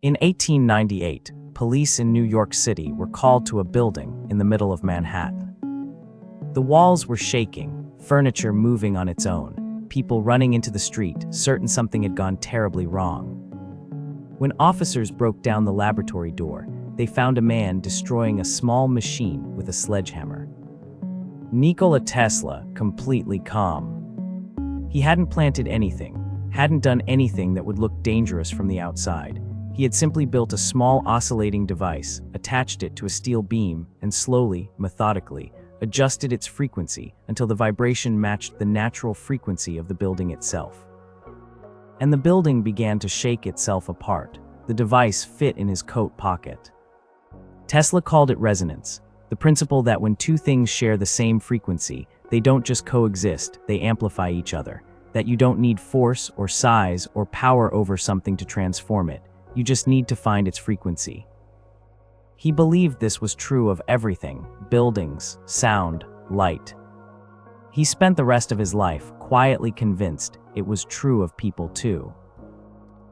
In 1898, police in New York City were called to a building in the middle of Manhattan. The walls were shaking, furniture moving on its own, people running into the street, certain something had gone terribly wrong. When officers broke down the laboratory door, they found a man destroying a small machine with a sledgehammer. Nikola Tesla, completely calm. He hadn't planted anything, hadn't done anything that would look dangerous from the outside. He had simply built a small oscillating device, attached it to a steel beam, and slowly, methodically, adjusted its frequency until the vibration matched the natural frequency of the building itself. And the building began to shake itself apart. The device fit in his coat pocket. Tesla called it resonance, the principle that when two things share the same frequency, they don't just coexist, they amplify each other. That you don't need force or size or power over something to transform it. You just need to find its frequency. He believed this was true of everything: buildings, sound, light. He spent the rest of his life quietly convinced it was true of people too.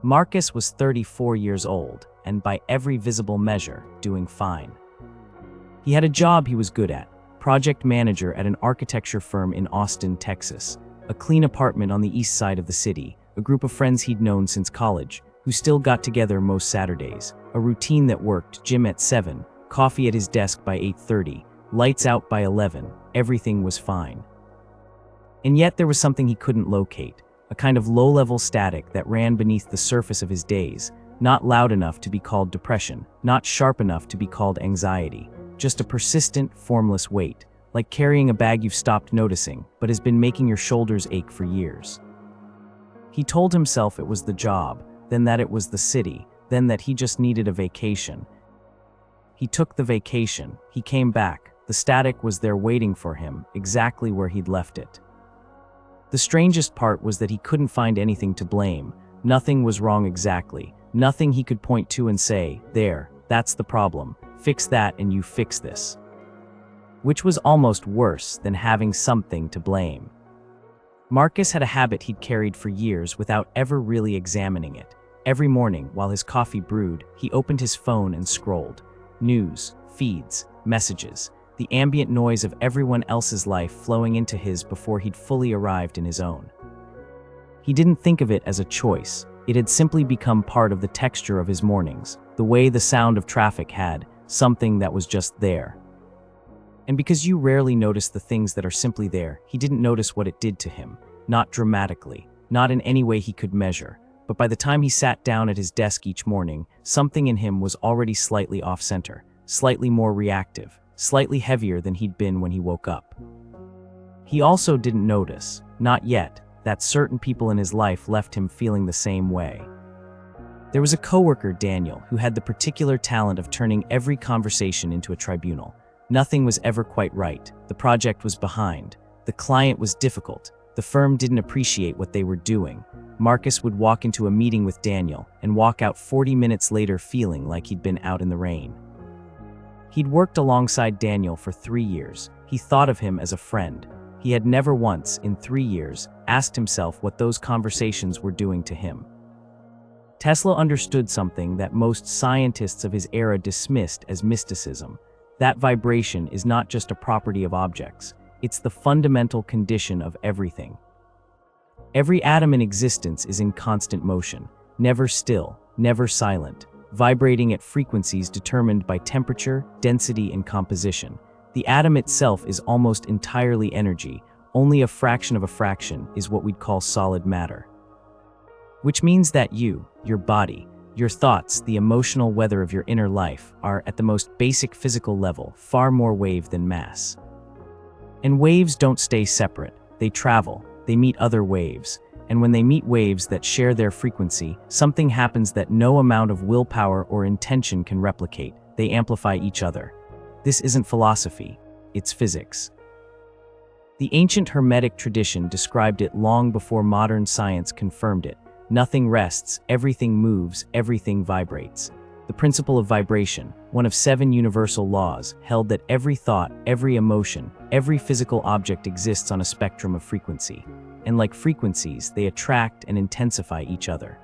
Marcus was 34 years old, and by every visible measure, doing fine. He had a job he was good at, project manager at an architecture firm in Austin, Texas, a clean apartment on the east side of the city, a group of friends he'd known since college, who still got together most Saturdays, a routine that worked: gym at 7, coffee at his desk by 8:30, lights out by 11, everything was fine. And yet there was something he couldn't locate, a kind of low-level static that ran beneath the surface of his days, not loud enough to be called depression, not sharp enough to be called anxiety, just a persistent, formless weight, like carrying a bag you've stopped noticing, but has been making your shoulders ache for years. He told himself it was the job, then that it was the city, then that he just needed a vacation. He took the vacation, he came back, the static was there waiting for him, exactly where he'd left it. The strangest part was that he couldn't find anything to blame. Nothing was wrong exactly, nothing he could point to and say, "There, that's the problem, fix that and you fix this." Which was almost worse than having something to blame. Marcus had a habit he'd carried for years without ever really examining it. Every morning, while his coffee brewed, he opened his phone and scrolled. News, feeds, messages, the ambient noise of everyone else's life flowing into his before he'd fully arrived in his own. He didn't think of it as a choice. It had simply become part of the texture of his mornings, the way the sound of traffic had, something that was just there. And because you rarely notice the things that are simply there, he didn't notice what it did to him, not dramatically, not in any way he could measure. But by the time he sat down at his desk each morning, something in him was already slightly off-center, slightly more reactive, slightly heavier than he'd been when he woke up. He also didn't notice, not yet, that certain people in his life left him feeling the same way. There was a coworker, Daniel, who had the particular talent of turning every conversation into a tribunal. Nothing was ever quite right, the project was behind, the client was difficult, the firm didn't appreciate what they were doing. Marcus would walk into a meeting with Daniel and walk out 40 minutes later feeling like he'd been out in the rain. He'd worked alongside Daniel for 3 years. He thought of him as a friend. He had never once, in 3 years, asked himself what those conversations were doing to him. Tesla understood something that most scientists of his era dismissed as mysticism. That vibration is not just a property of objects. It's the fundamental condition of everything. Every atom in existence is in constant motion, never still, never silent, vibrating at frequencies determined by temperature, density, and composition. The atom itself is almost entirely energy. Only a fraction of a fraction is what we'd call solid matter. Which means that you, your body, your thoughts, the emotional weather of your inner life, are, at the most basic physical level, far more wave than mass. And waves don't stay separate, they travel. They meet other waves, and when they meet waves that share their frequency, something happens that no amount of willpower or intention can replicate. They amplify each other. This isn't philosophy, it's physics. The ancient Hermetic tradition described it long before modern science confirmed it. Nothing rests, everything moves, everything vibrates. The principle of vibration, one of 7 universal laws, held that every thought, every emotion, every physical object exists on a spectrum of frequency. And like frequencies, they attract and intensify each other.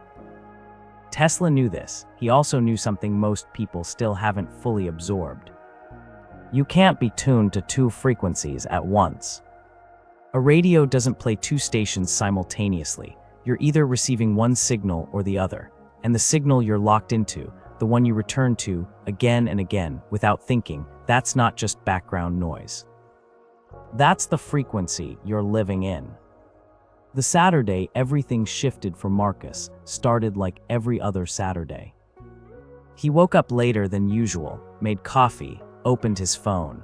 Tesla knew this. He also knew something most people still haven't fully absorbed. You can't be tuned to two frequencies at once. A radio doesn't play two stations simultaneously. You're either receiving one signal or the other, and the signal you're locked into, the one you return to again and again without thinking, that's not just background noise. That's the frequency you're living in. The Saturday everything shifted for Marcus started like every other Saturday. He woke up later than usual, made coffee, opened his phone.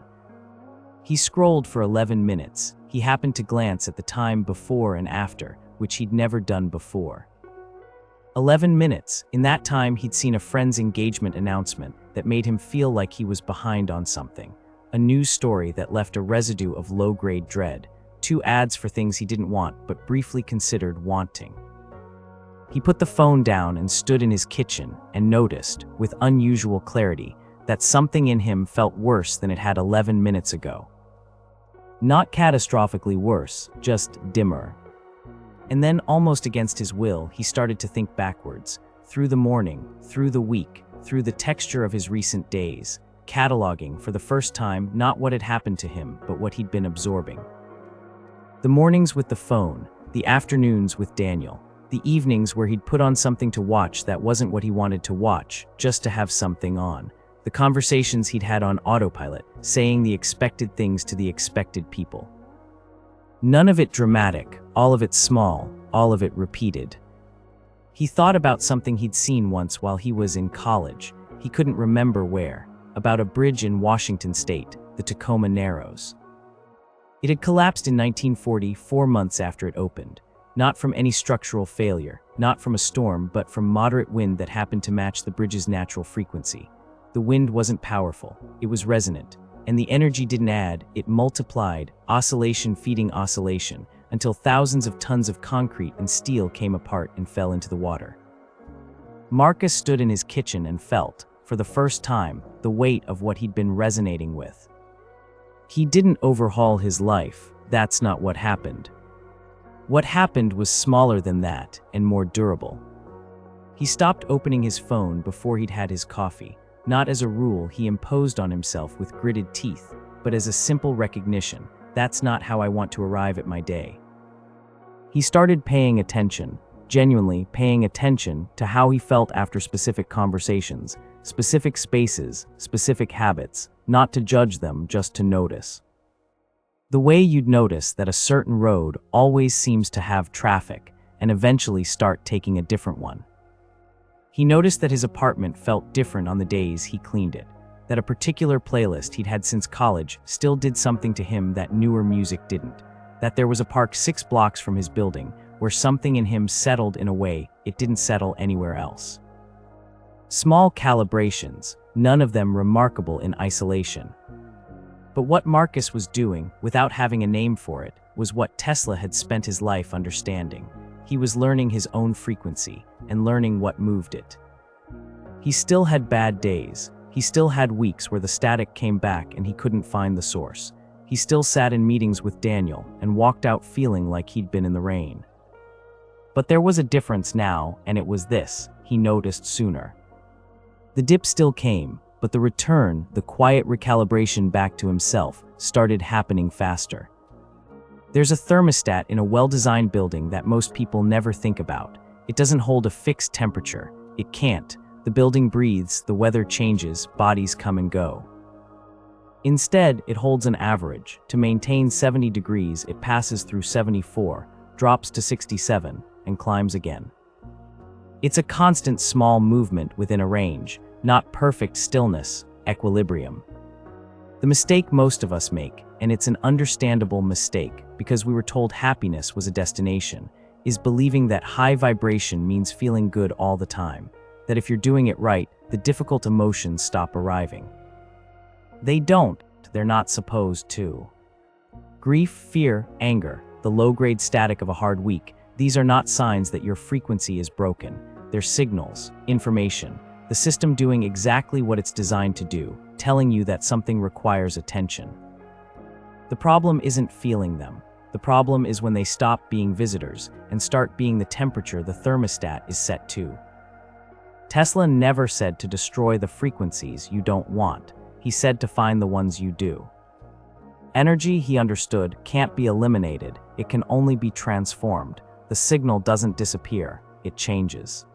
He scrolled for 11 minutes. He happened to glance at the time before and after, which he'd never done before. 11 minutes. In that time, he'd seen a friend's engagement announcement that made him feel like he was behind on something. A news story that left a residue of low-grade dread. 2 ads for things he didn't want but briefly considered wanting. He put the phone down and stood in his kitchen and noticed, with unusual clarity, that something in him felt worse than it had 11 minutes ago. Not catastrophically worse, just dimmer. And then, almost against his will, he started to think backwards, through the morning, through the week, through the texture of his recent days, cataloging, for the first time, not what had happened to him, but what he'd been absorbing. The mornings with the phone, the afternoons with Daniel, the evenings where he'd put on something to watch that wasn't what he wanted to watch, just to have something on. The conversations he'd had on autopilot, saying the expected things to the expected people. None of it dramatic, all of it small, all of it repeated. He thought about something he'd seen once while he was in college. He couldn't remember where. About a bridge in Washington state, the Tacoma Narrows. It had collapsed in 1940, 4 months after it opened. Not from any structural failure, not from a storm, but from moderate wind that happened to match the bridge's natural frequency. The wind wasn't powerful, it was resonant, and the energy didn't add, it multiplied, oscillation feeding oscillation, until thousands of tons of concrete and steel came apart and fell into the water. Marcus stood in his kitchen and felt, for the first time, the weight of what he'd been resonating with. He didn't overhaul his life, that's not what happened. What happened was smaller than that and more durable. He stopped opening his phone before he'd had his coffee. Not as a rule he imposed on himself with gritted teeth, but as a simple recognition, that's not how I want to arrive at my day. He started paying attention, genuinely paying attention to how he felt after specific conversations, specific spaces, specific habits, not to judge them, just to notice. The way you'd notice that a certain road always seems to have traffic and eventually start taking a different one. He noticed that his apartment felt different on the days he cleaned it, that a particular playlist he'd had since college still did something to him that newer music didn't, that there was a park 6 blocks from his building where something in him settled in a way it didn't settle anywhere else. Small calibrations, none of them remarkable in isolation. But what Marcus was doing, without having a name for it, was what Tesla had spent his life understanding. He was learning his own frequency and learning what moved it. He still had bad days. He still had weeks where the static came back and he couldn't find the source. He still sat in meetings with Daniel and walked out feeling like he'd been in the rain. But there was a difference now, and it was this: he noticed sooner. The dip still came, but the return, the quiet recalibration back to himself, started happening faster. There's a thermostat in a well-designed building that most people never think about. It doesn't hold a fixed temperature. It can't. The building breathes, the weather changes, bodies come and go. Instead, it holds an average. To maintain 70 degrees, it passes through 74, drops to 67, and climbs again. It's a constant small movement within a range, not perfect stillness, equilibrium. The mistake most of us make, and it's an understandable mistake because we were told happiness was a destination, is believing that high vibration means feeling good all the time, that if you're doing it right, the difficult emotions stop arriving. They don't, they're not supposed to. Grief, fear, anger, the low-grade static of a hard week, these are not signs that your frequency is broken. They're signals, information, the system doing exactly what it's designed to do, telling you that something requires attention. The problem isn't feeling them. The problem is when they stop being visitors and start being the temperature the thermostat is set to. Tesla never said to destroy the frequencies you don't want. He said to find the ones you do. Energy, he understood, can't be eliminated. It can only be transformed. The signal doesn't disappear, it changes.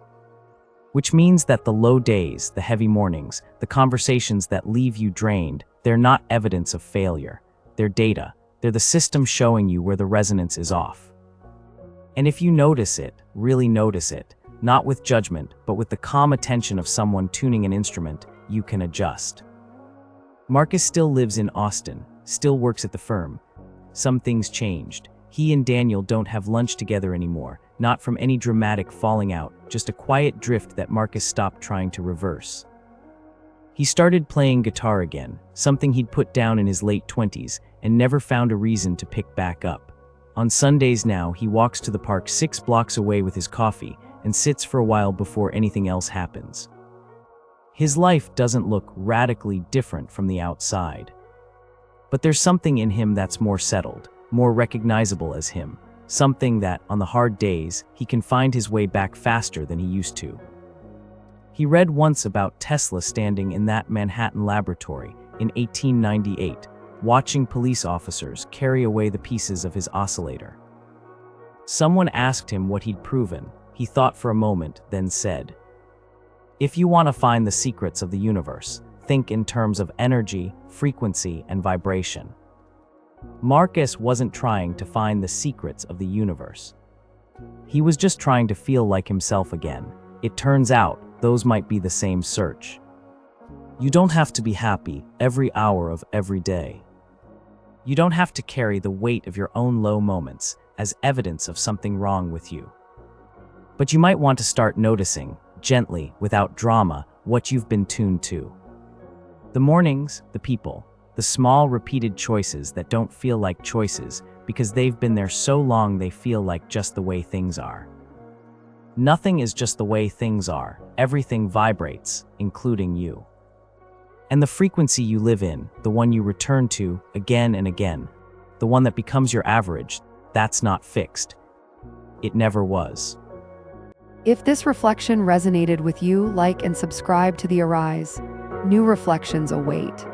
Which means that the low days, the heavy mornings, the conversations that leave you drained, they're not evidence of failure. They're data. They're the system showing you where the resonance is off. And if you notice it, really notice it, not with judgment, but with the calm attention of someone tuning an instrument, you can adjust. Marcus still lives in Austin, still works at the firm. Some things changed. He and Daniel don't have lunch together anymore, not from any dramatic falling out, just a quiet drift that Marcus stopped trying to reverse. He started playing guitar again, something he'd put down in his late 20s, and never found a reason to pick back up. On Sundays now, he walks to the park 6 blocks away with his coffee and sits for a while before anything else happens. His life doesn't look radically different from the outside. But there's something in him that's more settled, more recognizable as him, something that, on the hard days, he can find his way back faster than he used to. He read once about Tesla standing in that Manhattan laboratory in 1898, watching police officers carry away the pieces of his oscillator. Someone asked him what he'd proven. He thought for a moment, then said, "If you want to find the secrets of the universe, think in terms of energy, frequency, and vibration." Marcus wasn't trying to find the secrets of the universe. He was just trying to feel like himself again. It turns out, those might be the same search. You don't have to be happy every hour of every day. You don't have to carry the weight of your own low moments as evidence of something wrong with you. But you might want to start noticing, gently, without drama, what you've been tuned to. The mornings, the people, the small repeated choices that don't feel like choices because they've been there so long they feel like just the way things are. Nothing is just the way things are. Everything vibrates, including you. And the frequency you live in, the one you return to again and again, the one that becomes your average, that's not fixed. It never was. If this reflection resonated with you, like and subscribe to The Arise. New reflections await.